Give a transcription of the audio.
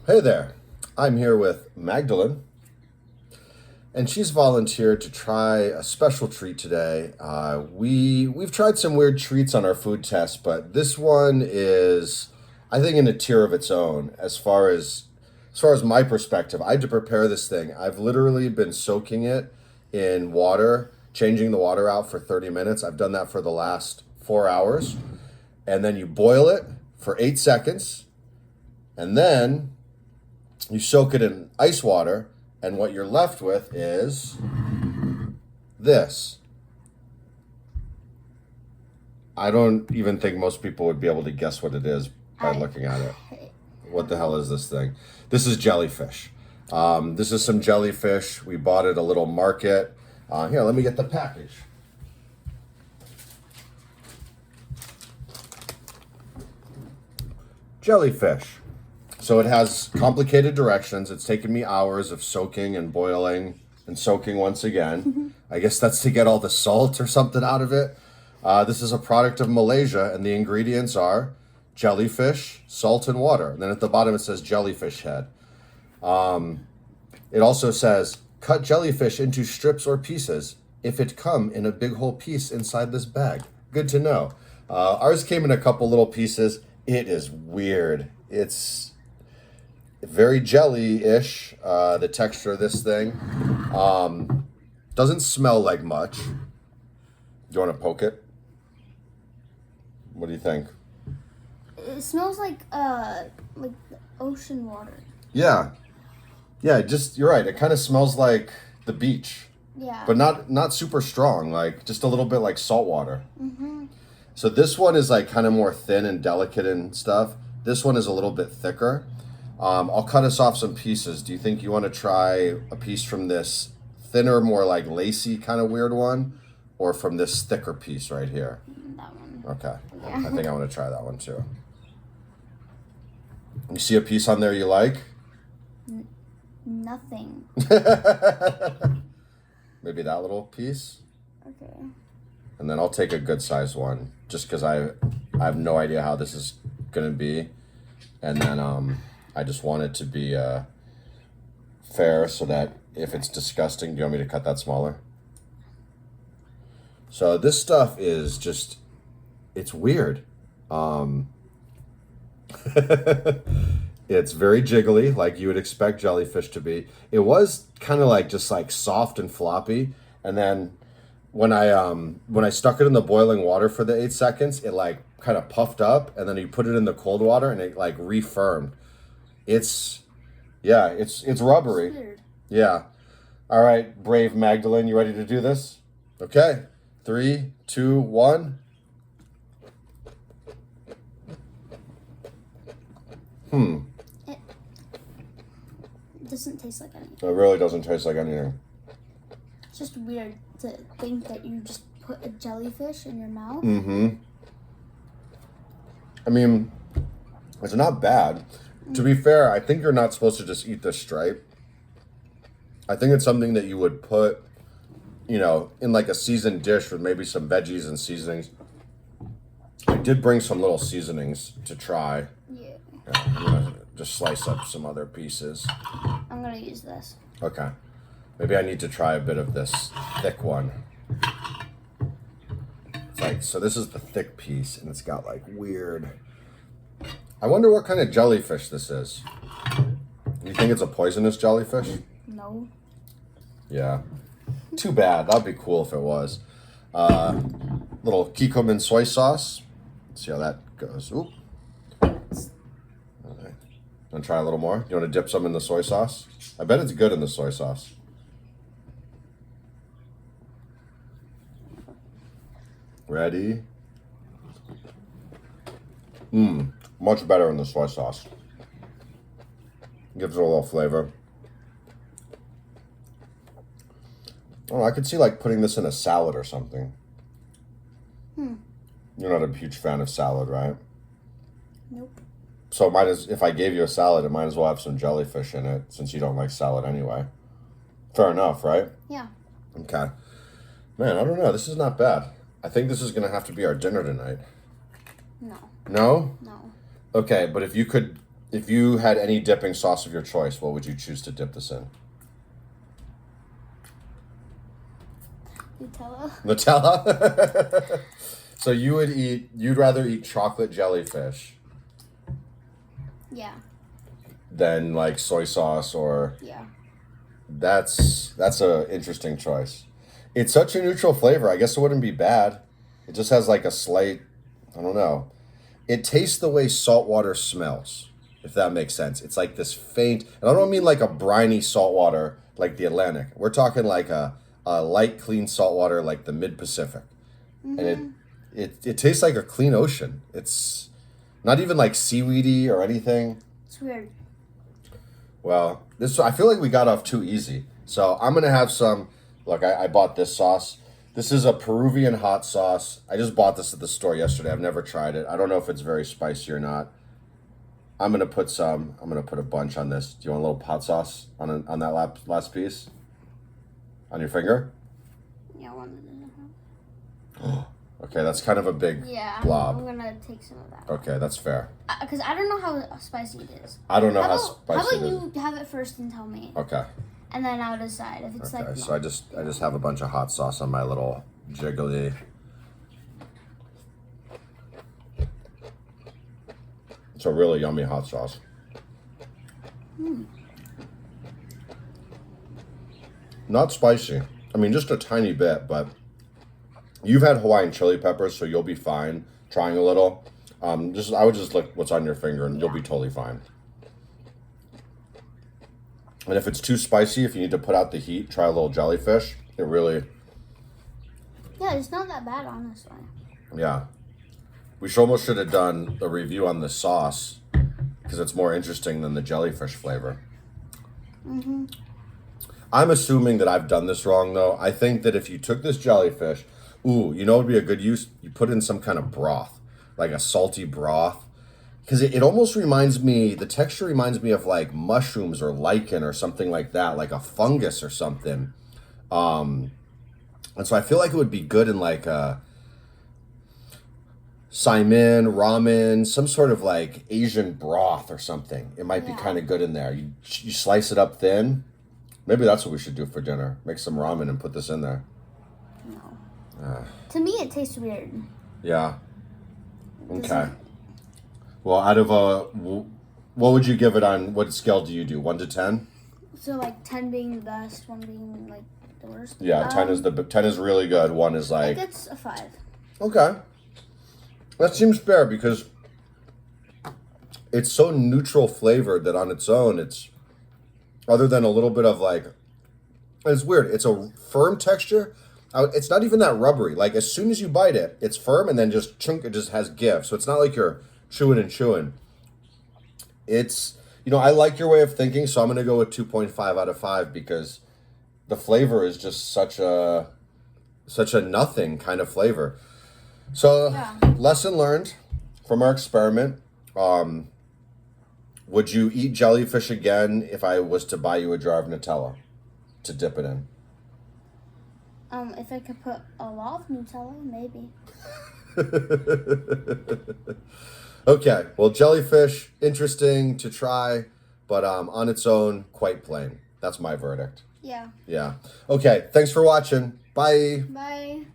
Hey there, I'm here with Magdalene, and she's volunteered to try a special treat today. We've tried some weird treats on our food test, but this one is, I think, in a tier of its own. As far as my perspective, I had to prepare this thing. I've literally been soaking it in water, changing the water out for 30 minutes. I've done that for the last 4 hours, and then you boil it for 8 seconds, and then you soak it in ice water, and what you're left with is this. I don't even think most people would be able to guess what it is by looking at it. What the hell is this thing? This is jellyfish. This is some jellyfish. We bought at a little market. Here, let me get the package. Jellyfish. So it has complicated directions. It's taken me hours of soaking and boiling and soaking once again. I guess that's to get all the salt or something out of it. This is a product of Malaysia, and the ingredients are jellyfish, salt, and water. And then at the bottom it says jellyfish head. It also says, cut jellyfish into strips or pieces if it come in a big whole piece inside this bag. Good to know. Ours came in a couple little pieces. It is weird. It's very jelly-ish, the texture of this thing. Doesn't smell like much. Do you want to poke it? What do you think? It smells like the ocean water. Yeah. Yeah, you're right. It kind of smells like the beach. Yeah. But not super strong, like just a little bit like salt water. Mm-hmm. So this one is like kind of more thin and delicate and stuff. This one is a little bit thicker. I'll cut us off some pieces. Do you think you want to try a piece from this thinner, more like lacy kind of weird one, or from this thicker piece right here? That one. Okay. Yeah. I think I want to try that one too. You see a piece on there you like? Nothing. Maybe that little piece? Okay. And then I'll take a good sized one, just because I have no idea how this is going to be. And then I just want it to be fair, so that if it's disgusting, do you want me to cut that smaller? So this stuff is just, it's weird. It's very jiggly, like you would expect jellyfish to be. It was kind of like just like soft and floppy, and then when I stuck it in the boiling water for the 8 seconds, it like kind of puffed up, and then you put it in the cold water and it like refirmed. It's rubbery. It's weird. Yeah. All right, brave Magdalene, you ready to do this? Okay. 3, 2, 1. It doesn't taste like anything. It really doesn't taste like anything. It's just weird to think that you just put a jellyfish in your mouth. Mm-hmm. I mean, it's not bad. To be fair, I think you're not supposed to just eat the stripe. I think it's something that you would put, in like a seasoned dish with maybe some veggies and seasonings. I did bring some little seasonings to try. Yeah. I'm gonna just slice up some other pieces. I'm gonna use this. Okay. Maybe I need to try a bit of this thick one. It's like, so this is the thick piece, and it's got like weird. I wonder what kind of jellyfish this is. You think it's a poisonous jellyfish? No. Yeah. Too bad. That'd be cool if it was. Little kikoman soy sauce. Let's see how that goes. Oop. Okay. Want to try a little more? You want to dip some in the soy sauce? I bet it's good in the soy sauce. Ready? Much better in the soy sauce. Gives it a little flavor. Oh, I could see like putting this in a salad or something. You're not a huge fan of salad, right? Nope. So if I gave you a salad, it might as well have some jellyfish in it, since you don't like salad anyway. Fair enough, right? Yeah. Okay. Man, I don't know. This is not bad. I think this is going to have to be our dinner tonight. No. No? No. Okay, but if If you had any dipping sauce of your choice, what would you choose to dip this in? Nutella. Nutella? So you'd rather eat chocolate jellyfish Yeah. than like soy sauce or... Yeah. That's a interesting choice. It's such a neutral flavor. I guess it wouldn't be bad. It just has like a slight, I don't know. It tastes the way salt water smells, if that makes sense. It's like this faint, and I don't mean like a briny salt water like the Atlantic. We're talking like a light, clean salt water like the Mid-Pacific. Mm-hmm. And it tastes like a clean ocean. It's not even like seaweedy or anything. It's weird. Well, I feel like we got off too easy. So I'm gonna have some. Look, I bought this sauce. This is a Peruvian hot sauce. I just bought this at the store yesterday. I've never tried it. I don't know if it's very spicy or not. I'm gonna put a bunch on this. Do you want a little hot sauce on that last piece? On your finger? Yeah, I wanted Oh, okay, that's kind of a big Yeah, blob. I'm gonna take some of that. Okay, that's fair. Because I don't know how spicy it is. I don't know How how about spicy it is. you have it first and tell me, Okay. and then I'll decide if it's Okay, like. so I just have a bunch of hot sauce on my little jiggly. It's a really yummy hot sauce. Not spicy. I mean, just a tiny bit, but you've had Hawaiian chili peppers, so you'll be fine trying a little. I would just look what's on your finger, and you'll be totally fine. And if it's too spicy, if you need to put out the heat, try a little jellyfish. It really, Yeah, it's not that bad, honestly. yeah. We almost should have done a review on the sauce because it's more interesting than the jellyfish flavor. Mm-hmm. I'm assuming that I've done this wrong, though. I think that if you took this jellyfish, you know what would be a good use? You put in some kind of broth, like a salty broth. Because it almost reminds me, the texture reminds me of like mushrooms or lichen or something like that, like a fungus or something. And so I feel like it would be good in like a saimin, ramen, some sort of like Asian broth or something. It might be kind of good in there. You slice it up thin. Maybe that's what we should do for dinner. Make some ramen and put this in there. No. To me, it tastes weird. Yeah. Okay. Well, out of what would you give it on, what scale do you do? 1 to 10? So like 10 being the best, 1 being like the worst. Yeah, 10 is really good. 1 is I like... think it's a 5. Okay. That seems fair because it's so neutral flavored that on its own, it's, other than a little bit of like, it's weird. It's a firm texture. It's not even that rubbery. Like as soon as you bite it, it's firm and then just chunk, it just has give. So it's not like you're chewing and chewing. It's, I like your way of thinking. So I'm going to go with 2.5 out of 5 because the flavor is just such a nothing kind of flavor. So lesson learned from our experiment. Would you eat jellyfish again if I was to buy you a jar of Nutella to dip it in? If I could put a lot of Nutella, maybe. Okay, well, jellyfish, interesting to try, but on its own, quite plain. That's my verdict. Yeah. Yeah. Okay, thanks for watching. Bye. Bye.